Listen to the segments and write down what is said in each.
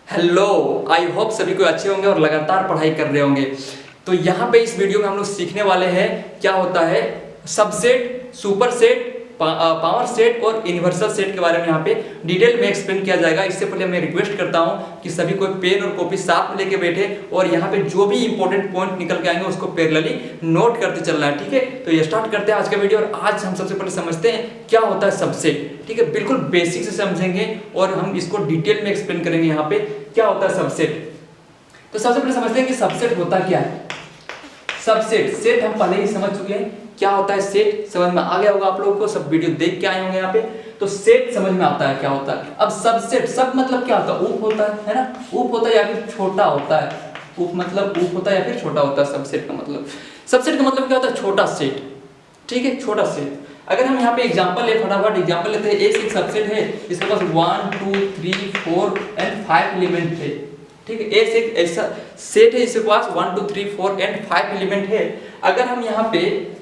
Hello, I hope सभी को अच्छे होंगे और लगातार पढ़ाई कर रहे होंगे। तो यहाँ पे इस वीडियो में हम लोग सीखने वाले हैं क्या होता है subset, super set, power set और यूनिवर्सल सेट के बारे में यहाँ पे डिटेल में एक्सप्लेन किया जाएगा। इससे पहले मैं रिक्वेस्ट करता हूँ कि सभी कोई पेन और कॉपी साथ में लेके बैठे और यहाँ पे जो भी इंपॉर्टेंट पॉइंट निकल के आएंगे उसको पैरेलली नोट करते चलना है। ठीक है, तो ये स्टार्ट करते हैं आज का वीडियो। और आज हम सबसे पहले समझते हैं क्या होता है सबसेट। ठीक है, बिल्कुल बेसिक से समझेंगे और हम इसको डिटेल में एक्सप्लेन करेंगे यहाँ पे क्या होता है सबसेट। तो सबसे पहले समझते हैं कि सबसेट होता क्या है। सबसेट, सेट हम पहले ही समझ चुके हैं क्या होता है। सेट समझ में आ गया होगा आप लोगों को, सब वीडियो देख के आए होंगे यहाँ पे। तो सेट समझ में आता है क्या होता है। अब सबसेट, सब मतलब क्या होता है, उप होता है ना, उप होता है या फिर छोटा होता है। उप मतलब उप होता है या फिर छोटा होता है सबसेट का मतलब। सबसेट का मतलब क्या होता है, छोटा सेट। ठीक है, छोटा सेट। अगर हम यहाँ पे एग्जांपल ले, फटाफट एग्जांपल लेते हैं। एक सबसेट है, इसके पास 1 2 3 4 एंड 5 एलिमेंट है। ठीक है, एक ऐसा सेट है इसके पास 1 2 3 4 एंड 5 एलिमेंट है। अगर हम यहाँ पे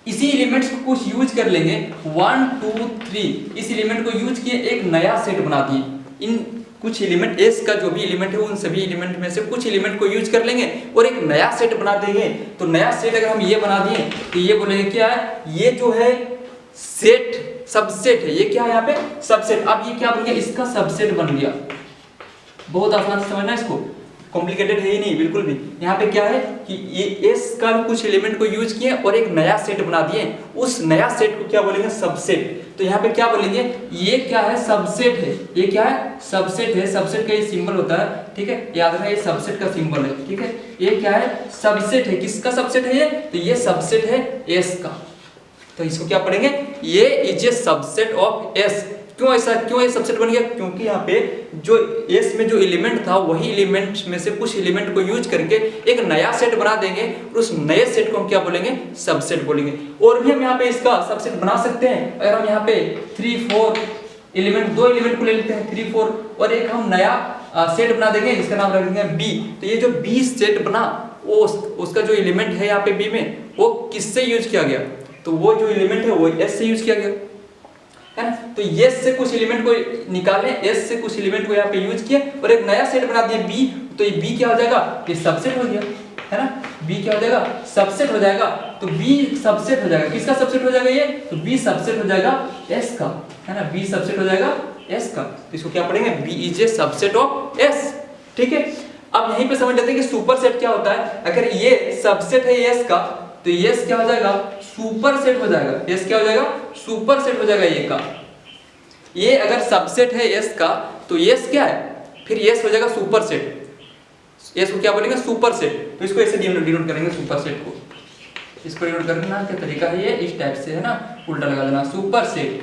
इसी एलिमेंट्स को कुछ यूज कर लेंगे 1 2 3, इस एलिमेंट को यूज किए एक नया सेट बना दिए। इन कुछ एलिमेंट एस का जो भी एलिमेंट है उन सभी एलिमेंट में से कुछ एलिमेंट को यूज कर लेंगे और एक नया सेट बना देंगे। तो नया सेट अगर हम ये बना दिए तो ये बोलेंगे क्या है, ये जो है सेट सबसेट है। ये क्या है यहाँ पे सबसेट। अब ये क्या बन गया, इसका सबसेट बन गया। बहुत आसान से समझना, इसको कॉम्प्लिकेटेड है ही नहीं बिल्कुल भी। यहाँ पे क्या है कि ये एस का कुछ एलिमेंट को यूज किए और एक नया सेट बना दिए। उस नया सेट को क्या बोलेंगे, सबसेट। तो यहाँ पे क्या बोलेंगे, ये क्या है, सबसेट है। ये क्या है, सबसेट है। सबसेट का ये सिंबल होता है। ठीक है, याद रखना ये सबसेट का सिंबल है। ठीक है, ये क्या है, सबसेट है। किसका सबसेट है ये, तो ये सबसेट है एस का। तो इसको क्या पढ़ेंगे, ये is a subset of S. क्यों ऐसा, क्यों ये सबसेट बन गया, क्योंकि यहाँ पे जो एस में जो एलिमेंट था वही एलिमेंट में से कुछ एलिमेंट को यूज करके एक नया सेट बना देंगे और उस नए सेट को हम क्या बोलेंगे, सबसेट बोलेंगे। और भी हम यहाँ पे इसका सबसेट बना सकते हैं। अगर हम यहाँ पे 3 4 एलिमेंट, दो एलिमेंट को ले लेते हैं 3 4 और एक हम नया सेट बना देंगे जिसका नाम रख देंगे बी। तो ये जो बी सेट बना वो उसका जो एलिमेंट है यहाँ पे बी में वो किससे यूज किया गया, तो वो जो एलिमेंट है वो एस से यूज किया गया है ना। तो एस से कुछ एलिमेंट को निकाले, एस से कुछ एलिमेंट को यहाँ पे यूज किया और एक नया सेट बना दिया बी। तो ये बी क्या हो जाएगा, ये सबसेट हो गया है ना। बी क्या हो जाएगा, सबसेट हो जाएगा। तो बी सबसेट हो जाएगा, किसका सबसेट हो जाएगा ये, तो बी सबसेट हो जाएगा एस का, है ना। बी सबसेट हो जाएगा एस का। तो इसको क्या पढ़ेंगे, B is a subset of S. ठीक है, अब यहीं पे समझ लेते हैं कि सुपर सेट क्या होता है। अगर ये सबसेट है एस का तो एस क्या हो जाएगा, सुपर सेट हो जाएगा। एस क्या हो जाएगा, सुपर सेट हो जाएगा ये का। ये अगर सबसेट है एस का तो एस क्या है, फिर एस हो जाएगा सुपर सेट। एस को क्या बोलेंगे, सुपर सेट। तो इसको ऐसे डिनोट करेंगे सुपर सेट को। इसको डिनोट करने का क्या तरीका है, ये इस टाइप से है ना, उल्टा लगा देना, सुपर सेट।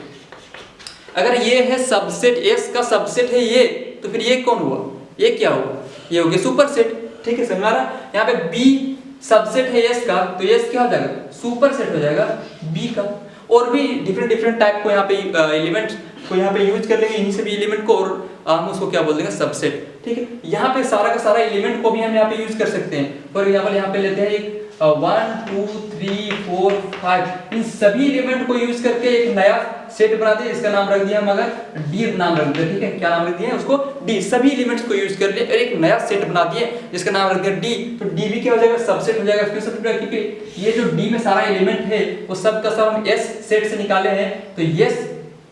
अगर ये है सबसेट, एस का सबसेट है ये, तो फिर ये कौन हुआ, ये क्या हुआ, ये हो गया सुपर सेट। ठीक है, समझ आ रहा। यहाँ पे बी सबसेट है एस का तो एस क्या हो जाएगा, सुपर सेट हो जाएगा बी का। और भी डिफरेंट टाइप को यहाँ पे एलिमेंट को यहाँ पे यूज कर लेंगे, इन्हीं सभी एलिमेंट को, और हम उसको क्या बोल देंगे, सबसेट। ठीक है, यहाँ पे सारा का सारा एलिमेंट को भी हम यहाँ पे यूज कर सकते हैं। फॉर एग्जाम्पल यहाँ पे लेते हैं एक 1 2 3 4 5, इन सभी एलिमेंट को यूज करके एक नया सेट बना दिया। इसका नाम रख दिया हम, अगर डी नाम रख दिया। ठीक है, क्या नाम रख दिया उसको, डी। सभी एलिमेंट्स को यूज कर लिए और एक नया सेट बना दिए जिसका नाम रख दिया डी। तो डी भी क्या हो जाएगा, सबसेट हो जाएगा। क्यों सबसेट हो जाएगा, क्योंकि ये जो डी में सारा एलिमेंट है वो सब का सब हम एस सेट से निकाले हैं। तो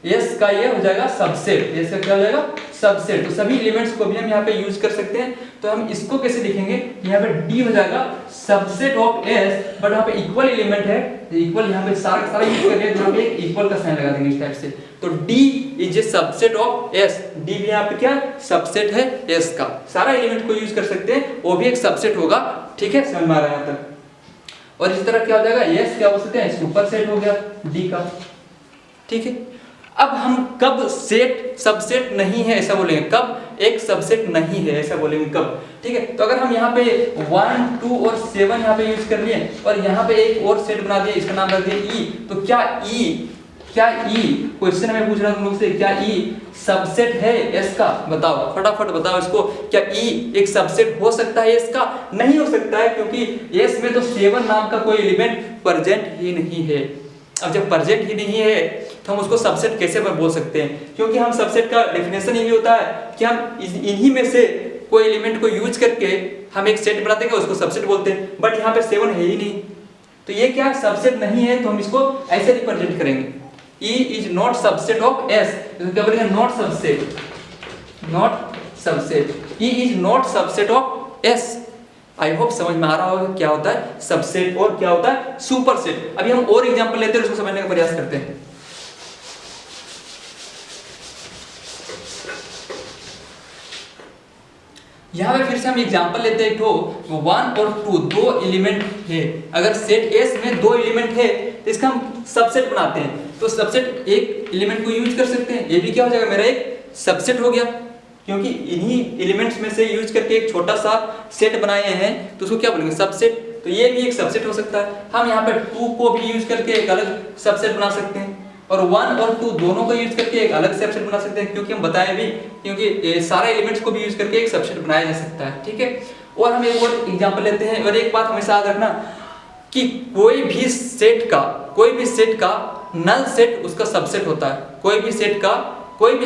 एस का ये हो जाएगा सबसेट। एस का क्या हो जाएगा, सबसेट। तो सभी एलिमेंट्स को भी हम यहाँ पे यूज कर सकते हैं। तो हम इसको कैसे लिखेंगे, यहाँ पे डी हो जाएगा सबसेट ऑफ एस, बट यहाँ पे इक्वल एलिमेंट है, इक्वल यहाँ पे सारा यूज कर लिया, यहाँ पे एक इक्वल का साइन लगा देंगे इस टाइप से। तो D is a subset of S. D भी यहाँ पे क्या सबसेट है एस का। सारा एलिमेंट को यूज कर सकते हैं, वो भी एक सबसेट होगा। ठीक है, समझ में आ रहा है यहाँ तक। और इस तरह क्या हो जाएगा, एस क्या बोल सकते हैं, सुपर सेट हो गया डी का। ठीक है, अब हम कब सेट सबसेट नहीं है ऐसा बोलेंगे, कब एक सबसेट नहीं है ऐसा बोलेंगे, कब। ठीक है, तो अगर हम यहाँ पे 1 2 और 7 यहाँ पे यूज कर लिए और यहाँ पे एक और सेट बना दिया, इसका नाम रख दिया ई। तो क्या ई क्वेश्चन में पूछ रहा हूं तुम लोग से, क्या ई सबसेट है एस का, बताओ फटाफट बताओ इसको। क्या ई एक सबसेट हो सकता है एस का, नहीं हो सकता है, क्योंकि एस में तो 7 नाम का कोई एलिमेंट प्रेजेंट ही नहीं है। अब जब प्रेजेंट ही नहीं है तो हम उसको सबसेट कैसे बोल सकते हैं, क्योंकि हम सबसेट का डेफिनेशन यही होता है कि हम इन्हीं में से कोई एलिमेंट को यूज करके हम एक सेट बना देंगे, उसको सबसेट बोलते हैं। बट यहाँ पे 7 है ही नहीं, तो ये क्या सबसेट नहीं है, तो हम इसको ऐसे रिप्रेजेंट करेंगे, E is not subset of S, इसको क्या बोलेंगे, not subset, not subset, E is not subset of S। I hope समझ में आ रहा होगा क्या होता है सबसेट और क्या होता है सुपरसेट। अभी हम और एग्जांपल लेते हैं, उसको समझने का प्रयास करते हैं। यहाँ पे फिर से हम एग्जांपल लेते हैं, तो 1 और 2 दो एलिमेंट है, अगर सेट S में दो एलिमेंट है तो इसका हम सबसेट बनाते हैं, तो सबसेट एक एलिमेंट को यूज कर सकते हैं, ये भी क्या हो जाएगा, मेरा एक सबसेट हो गया, क्योंकि इन्हीं एलिमेंट्स में से यूज करके एक छोटा सा सेट बनाए हैं, तो उसको क्या बोलेंगे, सबसेट। तो ये भी एक सबसेट हो सकता है। हम यहाँ पे 2 को भी यूज करके एक अलग सबसेट बना सकते हैं, और 1 और 2 दोनों को यूज करके एक अलग सबसेट बना सकते हैं, क्योंकि हम बताएं भी, क्योंकि सारे एलिमेंट्स को भी यूज करके एक सबसेट बनाया जा सकता है, ठीक है। और हम एक और एग्जांपल लेते हैं, और एक बात हमेशा याद रखना कि कोई भी सेट का नल सेट उसका सबसेट होता है। कोई भी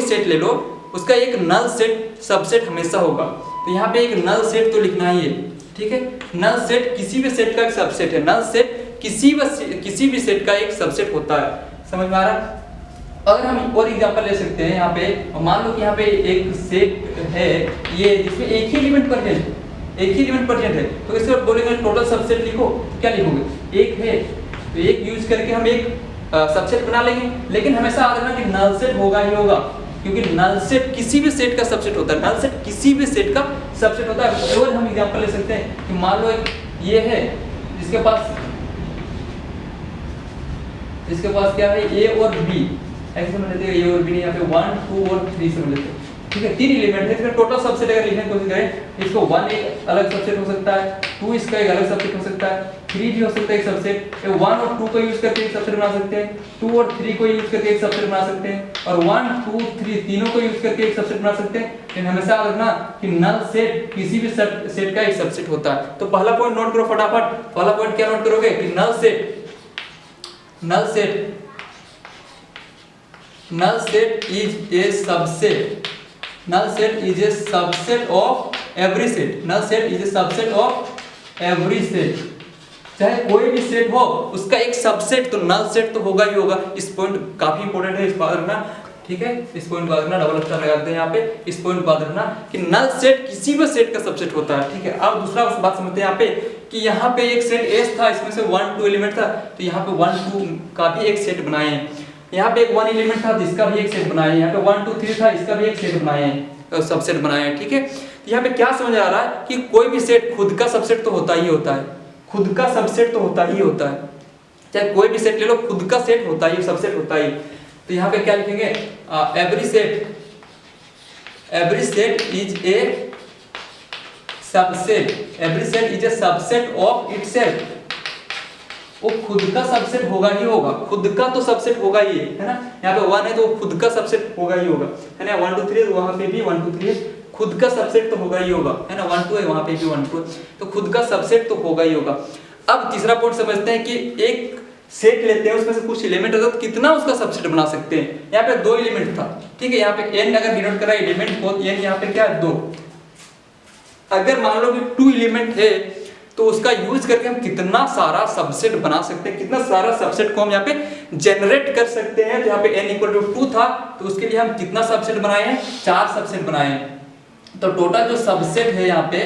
सेट ले लो, उसका एक नल सेट सबसेट हमेशा होगा। तो यहाँ पे एक नल सेट तो लिखना ही है, ठीक है। नल सेट किसी भी सेट का एक सबसेट है, नल सेट किसी भी सेट का एक सबसेट होता है, समझ में आ रहा है। अगर हम और एग्जांपल ले सकते हैं, यहाँ पे मान लो कि यहाँ पे एक सेट है ये, जिसमें एक ही एलिमेंट प्रेजेंट है, तो इसको बोलेंगे टोटल सबसेट लिखो, क्या लिखोगे, एक है, तो एक यूज करके हम एक सबसेट बना लेंगे। लेकिन हमेशा याद रखना कि नल सेट होगा ही होगा, क्योंकि नल सेट किसी भी सेट का सबसेट होता है, नल सेट किसी भी सेट का सबसेट होता है। और हम एग्जांपल ले सकते हैं कि मान लो ये है जिसके पास क्या है, ए और बी, ऐसे समझ लेते हैं, ए और बी नहीं, यहाँ पे 1 2 और 3 समझ लेते हैं, ठीक है। 3 एलिमेंट है, इसका टोटल सबसेट अगर लिखने की कोशिश करें, इसको 1 एक अलग सबसेट हो सकता है, 2 इसका एक अलग सबसेट हो सकता है, 3 भी हो सकता है एक सबसेट। 1 और 2 को यूज करके एक सबसेट बना सकते हैं, 2 और 3 को यूज करके एक सबसेट बना सकते हैं, और 1 2 3 तीनों को यूज करके एक सबसेट बना सकते हैं। लेकिन हमेशा याद रखना कि नल सेट किसी भी सेट का एक सबसेट होता है। तो पहला पॉइंट नोट करो फटाफट। पहला पॉइंट क्या नोट करोगे कि null set is a subset, null set is a subset of every set, null set is a subset of every set। चाहे कोई भी सेट हो उसका एक सबसेट तो नल सेट तो होगा ही होगा। इस पॉइंट काफी इंपॉर्टेंट है, इस बात रखना, ठीक है। इस पॉइंट बात रखना, डबल स्टार लगाते हैं यहाँ पे, इस पॉइंट बात रखना कि नल सेट किसी भी सेट का सबसेट होता है, ठीक है। अब दूसरा बात समझते हैं यहाँ पे कि यहाँ पे एक सेट एस था, इसमें से 1 2 एलिमेंट था, तो यहाँ पे 1 2 का भी एक सेट बनाए हैं। यहाँ पे एक 1 एलिमेंट था जिसका भी एक सेट बनाए हैं, यहाँ पे 1 2 3 था, इसका भी एक सेट बनाए हैं, सबसेट बनाए हैं, ठीक है। यहाँ पे क्या समझ आ रहा है कि कोई भी सेट खुद का सबसेट तो होता ही होता है, खुद का सबसेट तो होता ही होता है। चाहे कोई भी सेट ले लो, खुद का सेट होता ही, सबसेट होता ही। तो यहाँ पे क्या लिखेंगे, every set is a subset, every set is a subset of itself. वो खुद का सबसेट होगा ही होगा, खुद का तो सबसेट होगा ही है ना। यहाँ पे 1 है तो खुद का सबसेट होगा ही होगा, है ना। 1 2 3 वहां पे भी 1 2 3 खुद का सबसेट तो होगा ही होगा, है ना। 1 2 है वहां पे भी 1 2, तो खुद का सबसेट तो होगा ही होगा। अब तीसरा पॉइंट समझते हैं कि एक सेट लेते हैं, उसमें से कुछ एलिमेंट होता है, तो कितना उसका सबसेट बना सकते हैं। यहाँ पे 2 एलिमेंट था, ठीक है। यहाँ पे n अगर डिनोट करा एलिमेंट को, n यहाँ पे क्या है 2। अगर मान लो कि 2 एलिमेंट है तो उसका यूज करके हम कितना सारा सबसेट बना सकते हैं, कितना सारा सबसेट को हम यहाँ पे जनरेट कर सकते हैं। तो यहाँ पे n = 2 था, तो उसके लिए हम कितना सबसेट बनाए हैं, 4 सबसेट बनाए हैं। तो टोटल जो सबसेट है यहाँ पे,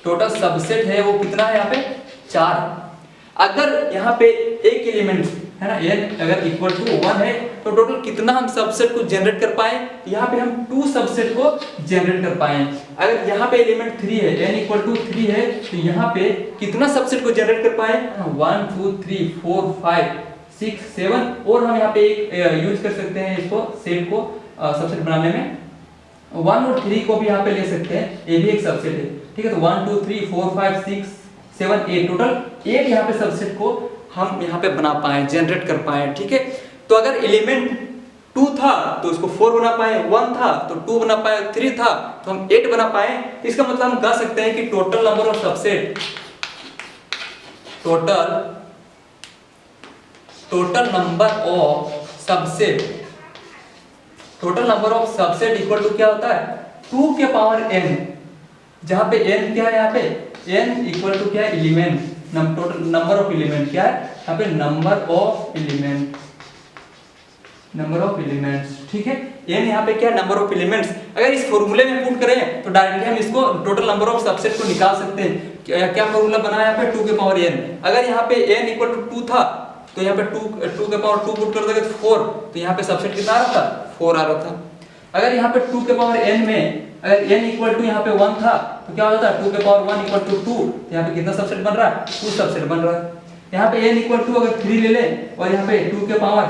टोटल सबसेट है वो कितना है यहाँ पे 4। अगर यहाँ पे एक एलिमेंट है ना, n अगर = 1 है, तो टोटल कितना हम सबसेट को जनरेट कर पाए, यहाँ पे हम 2 सबसेट को जनरेट कर पाए। अगर यहाँ पे एलिमेंट 3 है, n = 3 है, तो यहाँ पे कितना सबसेट को जनरेट कर पाए, 1 2 3 4 5 6 7। और हम यहाँ पे एक यूज कर सकते हैं इसको, सेट को सबसेट बनाने में 1 और 3 को भी यहाँ पे ले सकते हैं, ये भी एक सबसेट है, ठीक है। तो 1 2 3 4 5 6 7 8, टोटल 8 यहाँ पे सबसेट को हम यहाँ पे बना पाए, जनरेट कर पाए, ठीक है। तो अगर एलिमेंट 2 था तो उसको 4 बना पाए, 1 था तो 2 बना पाए, 3 था तो हम 8 बना पाए। इसका मतलब हम कह सकते हैं कि total number of subset, total number of subset, total number of subset equal to क्या होता है 2 के पावर n, जहां पे n क्या है, यहाँ पे n इक्वल टू क्या है element, total number of element क्या है यहाँ पे number of element, number of elements, ठीक है। n यहाँ पे क्या है नंबर ऑफ एलिमेंट्स। अगर इस फॉर्मूले में पुट करें तो डायरेक्टली हम इसको टोटल नंबर ऑफ सबसेट को निकाल सकते हैं। क्या फॉर्मूला बना है यहाँ पे 2 के पावर n, अगर यहाँ पे n इक्वल टू 2 था तो यहाँ पे 2 के पावर 2 पुट कर देंगे तो 4, तो यहाँ पे सबसेट कितना आ रहा था 4 आ रहा था। अगर यहाँ पे 2 के पावर n में अगर n इक्वल टू यहाँ पे 1 था तो क्या हो जाता है 2 के पावर 1 इक्वल टू 2, तो यहाँ पे कितना सबसेट बन रहा है 2 सबसेट बन रहा है। यहाँ पे n इक्वल टू अगर 3 ले लें और यहाँ पे 2 के पावर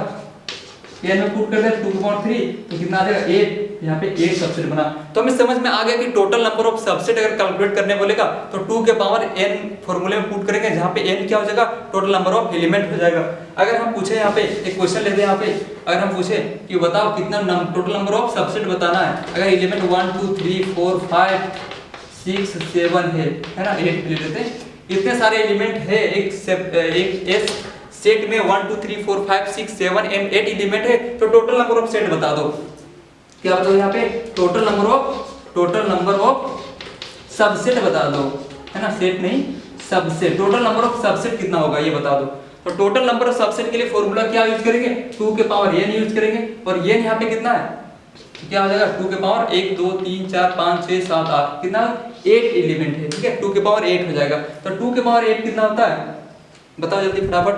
n में पुट कर दे 2 के पावर 3 तो कितना आ जाएगा 8, यहाँ पे 8 सबसेट बना। तो हमें समझ में आ गया कि टोटल नंबर ऑफ सबसेट अगर कैलकुलेट करने बोलेगा तो 2 के पावर n फॉर्मूले में पुट करेंगे, जहाँ पे n क्या हो जाएगा टोटल नंबर ऑफ एलिमेंट हो जाएगा। अगर हम पूछे यहाँ पे एक क्वेश्चन लेते हैं, यहाँ पे अगर हम पूछे कि बताओ कितना टोटल नंबर ऑफ सबसेट बताना है, अगर एलिमेंट 1 2 3 4 5 6 7 है ना, 8 ले लेते हैं, इतने सारे एलिमेंट है एक एस सेट में 1 2 3 4 5 6 7 एंड 8 एलिमेंट है, तो टोटल नंबर ऑफ सेट बता दो। क्या बताओ यहाँ पे टोटल नंबर ऑफ सबसेट बता दो, है ना, सेट नहीं subset. Total number of subset कितना होगा ये बता दो। तो टोटल नंबर ऑफ सबसेट के लिए फॉर्मूला क्या यूज करेंगे 2 के पावर n यूज करेंगे, और n यहाँ पे कितना है क्या हो जाएगा 2 के पावर 1 2 3 4 5 6 7 8 कितना 8 एलिमेंट है, ठीक है, 2 के पावर 8 हो जाएगा। तो 2 के पावर 8 कितना होता है बताओ जल्दी फटाफट,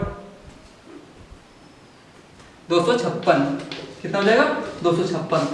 256 कितना हो जाएगा 256।